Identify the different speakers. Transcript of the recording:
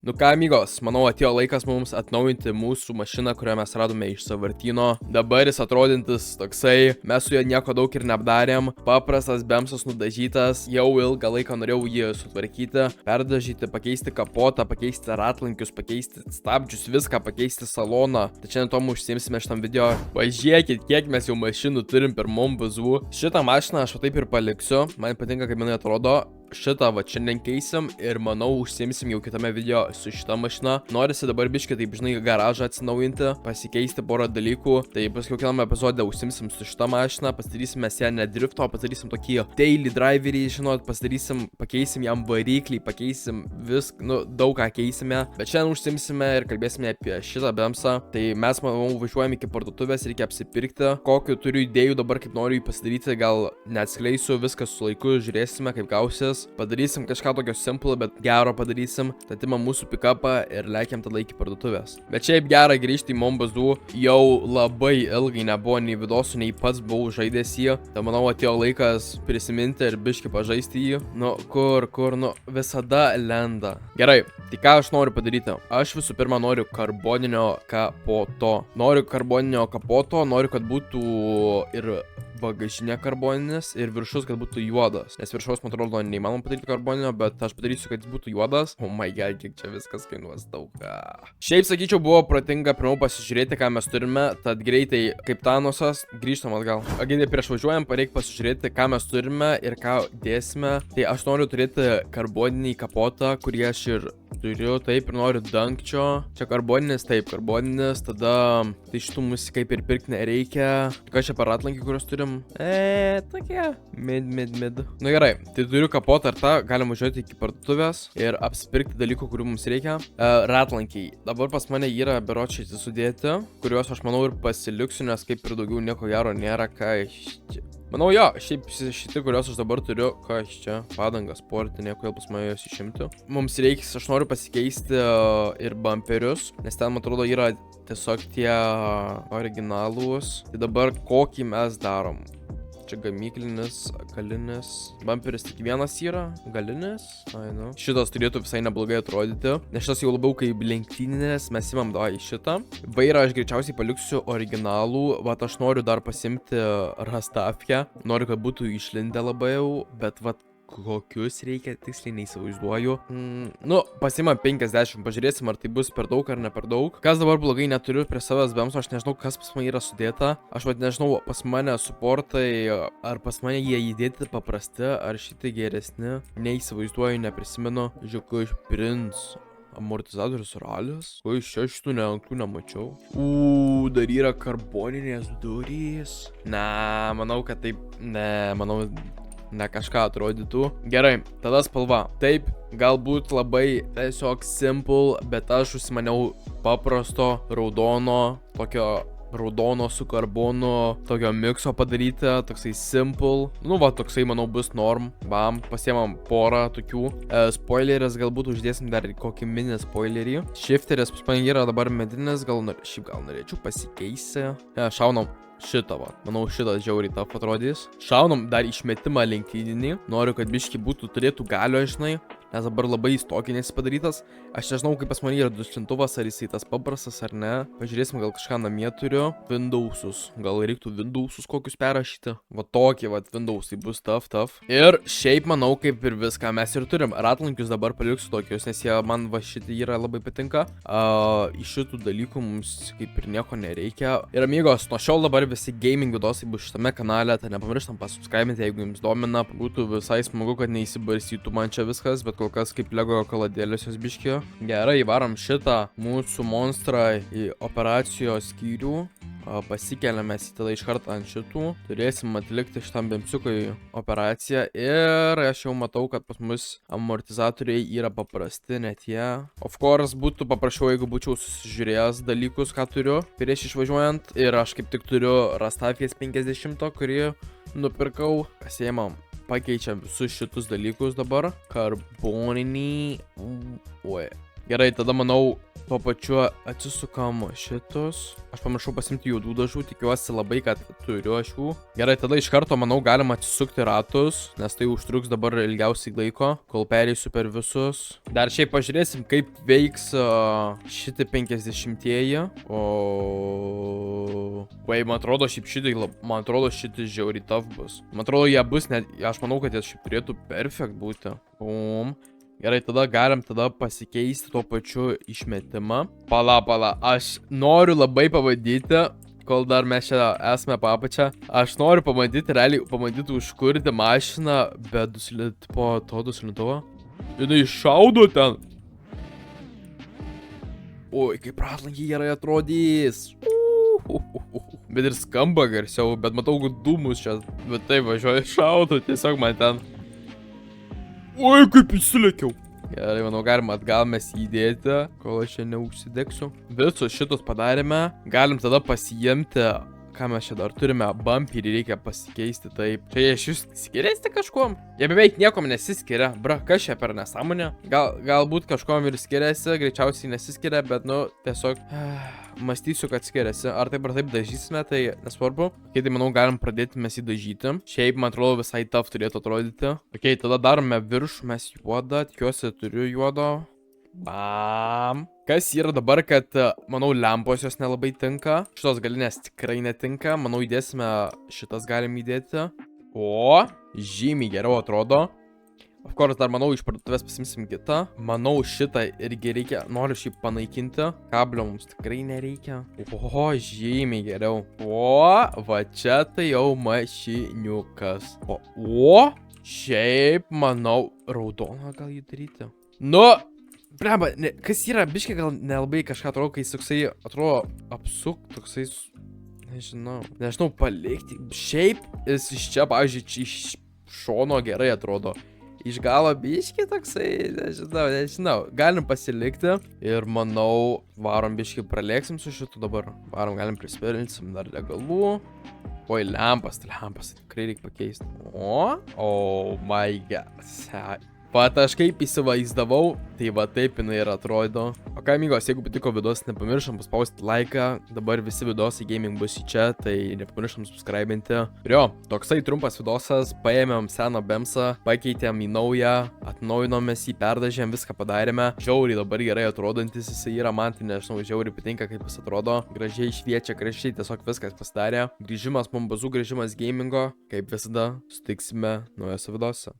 Speaker 1: Nu ką, amigos, manau atėjo laikas mums atnaujinti mūsų mašiną, kurią mes radome iš sąvartyno. Dabar jis atrodintis toksai, mes su juo nieko daug ir neapdarėm. Paprastas bemsas nudažytas, jau ilgą laiką norėjau jį sutvarkyti, perdažyti, pakeisti kapotą, pakeisti ratlankius, pakeisti stabdžius, viską, pakeisti saloną. Tai šiandien tomu užsiimsime šitam video. Pažiūrėkit, kiek mes jau mašinų turim per Mombazų. Šitą mašiną aš taip ir paliksiu, man patinka, kaip man atrodo. Šitą va šiandien keisim ir manau užsiimsim jau kitame video su šita mašina. Norisi dabar biškai taip žinai garažą atsinaujinti, pasikeisti porą dalykų. Tai paskui kitame epizode užsiimsim su šita mašina, pasidarysime ją ne drifto, pasidarysim tokį daily driverį, žinot, pasidarysim, pakeisim jam variklį, pakeisim viską, nu daug ką keisime. Bet šiandien užsiimsime ir kalbėsime apie šitą bemsą. Tai mes manau važiuojame iki parduotuvės, reikia apsipirkti. Kokiu turiu idėjų dabar, kaip noriu jį pasidaryti, gal neatskleisiu, viskas su laiku, žiūrėsime kaip gausis. Padarysim kažką tokio simple, bet gero padarysim. Tatimam mūsų pick-upą ir lekiam tada iki parduotuvės. Bet šiaip gera grįžti į Mombazų. Jau labai ilgai nebuvo nei vidosų, nei pats buvau žaidęs jį. Tai manau atėjo laikas prisiminti ir biškai pažaisti jį. Nu, kur, nu, visada lenda. Gerai, tai ką aš noriu padaryti? Aš visų pirma noriu karboninio kapoto. Noriu kad būtų ir bagažinė karboninis ir viršus, kad būtų juodas. Nes viršaus, man atrodo, neįmanoma padaryti karboninio, bet aš padarysiu, kad jis būtų juodas. Oh my god, kiek čia viskas kainuos daug. Šiaip, sakyčiau, buvo protinga pirmiau pasižiūrėti, ką mes turime, tad greitai, kaip Thanosas, grįžtam atgal. Agindė, prieš važiuojam, reikia pasižiūrėti, ką mes turime ir ką dėsime. Tai aš noriu turėti karboninį kapotą, kurį aš ir turiu, taip, ir noriu dangčio. Čia karboninis, taip, karboninis, tada tai šitų mūsų kaip ir pirkti nereikia. Ką čia per atlankį, kuriuos turim? Tokie. Mid. Nu gerai, tai turiu kapotą ir tą, galim važiuoti iki parduotuvės ir apsipirkti dalykų, kurių mums reikia. Ratlankiai. Dabar pas mane yra beročiai sudėti, kuriuos aš manau ir pasiliksiu, nes kaip ir daugiau nieko gero nėra, ką čia. Manau, jo, šiaip šitie, kuriuos aš dabar turiu, ką aš čia, padangą sportinė, kodėl pas mane jos išimti. Mums reiks, aš noriu pasikeisti ir bumperius, nes ten, man atrodo, yra tiesiog tie originalūs. Tai dabar kokį mes darom? Čia gamyklinis, galinis. Bumperis tik vienas yra, galinis. Ai, nu. Šitas turėtų visai neblogai atrodyti. Nes šitas jau labiau kaip lenktyninės, mes imam į šitą. Vairą aš greičiausiai paliksiu originalų. Vat aš noriu dar pasimti Rastafkę. Noriu, kad būtų išlindę labai jau, bet vat kokius reikia, tiksliai neįsivaizduoju. Nu, pasimam 50, pažiūrėsim, ar tai bus per daug ar ne per daug. Kas dabar blogai neturiu prie savęs bemso, aš nežinau, kas pas mane yra sudėta. Aš vat nežinau, pas mane suportai, ar pas mane jie įdėti paprasti, ar šitai geresni. Neįsivaizduoju, neprisimenu. Žiūrėk, iš Prince. Amortizatorius ralis. O iš čia šitų neanklų nemačiau. Dar yra karboninės durys. Manau, kad taip. Ne kažką atrodytų. Gerai, tada spalva. Taip, galbūt labai tiesiog simple, bet aš užsimaniau paprasto raudono, tokio raudono su karbonu, tokio mikso padaryti, toksai simple. Nu va, toksai manau bus norm. Bam, pasiemam porą tokių. Spoileris galbūt uždėsim dar kokį mini spoilerį. Shifteris pas mane yra dabar medinis, gal norėčiau pasikeisti. Šaunam šitą va. Manau, šitas žiauriai tap atrodys. Šaunam dar išmetimą lenktyninį. Noriu, kad biški turėtų galio, žinai. Nes dabar labai įstokinės padarytas. Aš nežinau, kaip pas mane yra duslintuvas, ar jisai tas paprastas ar ne. Pažiūrėsim, gal kažką namie turiu. Windowsus. Gal reiktų Windowsus kokius perrašyti. Va tokį, va Windows, tai bus tough. Ir šiaip manau, kaip ir viską mes ir turim. Ratlankius dabar paliksiu tokius, nes jie man va šitai yra labai patinka. Iš šitų dalykų mums kaip ir nieko nereikia. Ir amigos, nuo šiol dabar visi gaming vidosai bus šitame kanale. Tai nepamirštam pasubscribinti, jeigu jums domina. Būtų visai smagu, kad neįsibarstytų man čia viskas, bet kol kas kaip Lego kaladėlės jos biškio. Gerai, įvarom šitą mūsų monstrą į operacijos skyrių. Pasikeliame į tada iš karto ant šitų. Turėsim atlikti šitam bemsiukui operaciją. Ir aš jau matau, kad pas mus amortizatoriai yra paprasti, net jie. Of course, būtų paprašiau, jeigu būčiau susižiūrėjęs dalykus, ką turiu prieš išvažiuojant. Ir aš kaip tik turiu Rastafės 50, kurį nupirkau. Pasiemam. Pakeičiam visus šitus dalykus dabar. Karboninį. Gerai, tada manau, tuo pačiu atsisukam šitus. Aš pamiršau pasimti juodų dažų, tikiuosi labai, kad turiu aš jų. Gerai, tada iš karto, manau, galima atsisukti ratus, nes tai užtruks dabar ilgiausiai laiko, kol pereisiu per visus. Dar šiaip pažiūrėsim, kaip veiks šitie 50-ieji. Vai, man atrodo, šitie žiauriai tough bus. Man atrodo, jie bus net, aš manau, kad jie šiaip turėtų perfect būti. Bum. Gerai, tada galim pasikeisti tuo pačiu išmetimą. Pala, aš noriu labai pabandyti, kol dar mes čia esame papačią. Aš noriu pabandyti užkurti mašiną be duslintuvo. Jinai šaudo ten. Oi, kaip ratlankiai gerai atrodys. Bet ir skamba garsiau, bet matau, kad dūmus čia. Bet taip, važiuoju, šaudo, tiesiog man ten. Oi, kaip įsilėkiau. Gerai, manau, galima atgal mes įdėti, kol aš čia neužsidegsiu. Visus šitus padarėme. Galim tada pasiimti, ką mes čia dar turime, bumperį reikia pasikeisti, taip. Čia jie šis skiriasi kažkuom? Jie beveik niekom nesiskiria. Bra, kas čia per nesąmonę? Galbūt kažkuom ir skiriasi, greičiausiai nesiskiria, bet, nu, tiesiog mąstysiu, kad skiriasi. Ar taip dažysime, tai nesvarbu. Ok, tai manau, galim pradėti mes jį dažyti. Šiaip, man atrodo, visai tough turėtų atrodyti. Ok, tada darome viršų, mes juodą. Tikiuosi, turiu juodo. Bam. Kas yra dabar, kad, manau, lempos jos nelabai tinka. Šitos galinės tikrai netinka. Manau, įdėsime, šitas galim įdėti. O, žymiai geriau atrodo. Of course, dar manau, iš parduotuvės pasimsim kitą. Manau, šitą irgi reikia. Noriu šį panaikinti. Kablio mums tikrai nereikia. O, žymiai geriau. O, va čia tai jau mašiniukas. O, šiaip, manau, raudoną gal jį daryti. Nu, breba, kas yra, biškai gal nelabai kažką atrodo, kai jis toksai, atrodo, apsuk, toksai, nežinau, palikti. Šiaip, jis iš čia, pavyzdžiui, iš šono gerai atrodo. Iš galo biškai toksai, nežinau, galim pasilikti. Ir manau, varom biškai pralėksim su šitu dabar. Varom, galim prispirinsim dar degalų. Oi, lempas, tikrai reikia pakeisti. Oh my god. Pat aš kaip įsivaizdavau, tai va taip jinai ir atrodo. Ok, amigos, jeigu patiko videos, nepamiršom paspausti laiką. Dabar visi videosai gaming bus į čia, tai nepamiršom subscribinti. Ir jo, toksai trumpas videosas, paėmėm seną bemsą, pakeitėm į naują, atnaujinomės jį, perdažėm, viską padarėme. Žiauriai dabar gerai atrodantis jisai yra, man tai nežinau, žiauriai patinka, kaip jis atrodo. Gražiai šviečia, gražiai tiesiog viskas pasidarė. Grįžimas mombazų, grįžimas gamingo. Kaip visada, sutiksime naujose videose.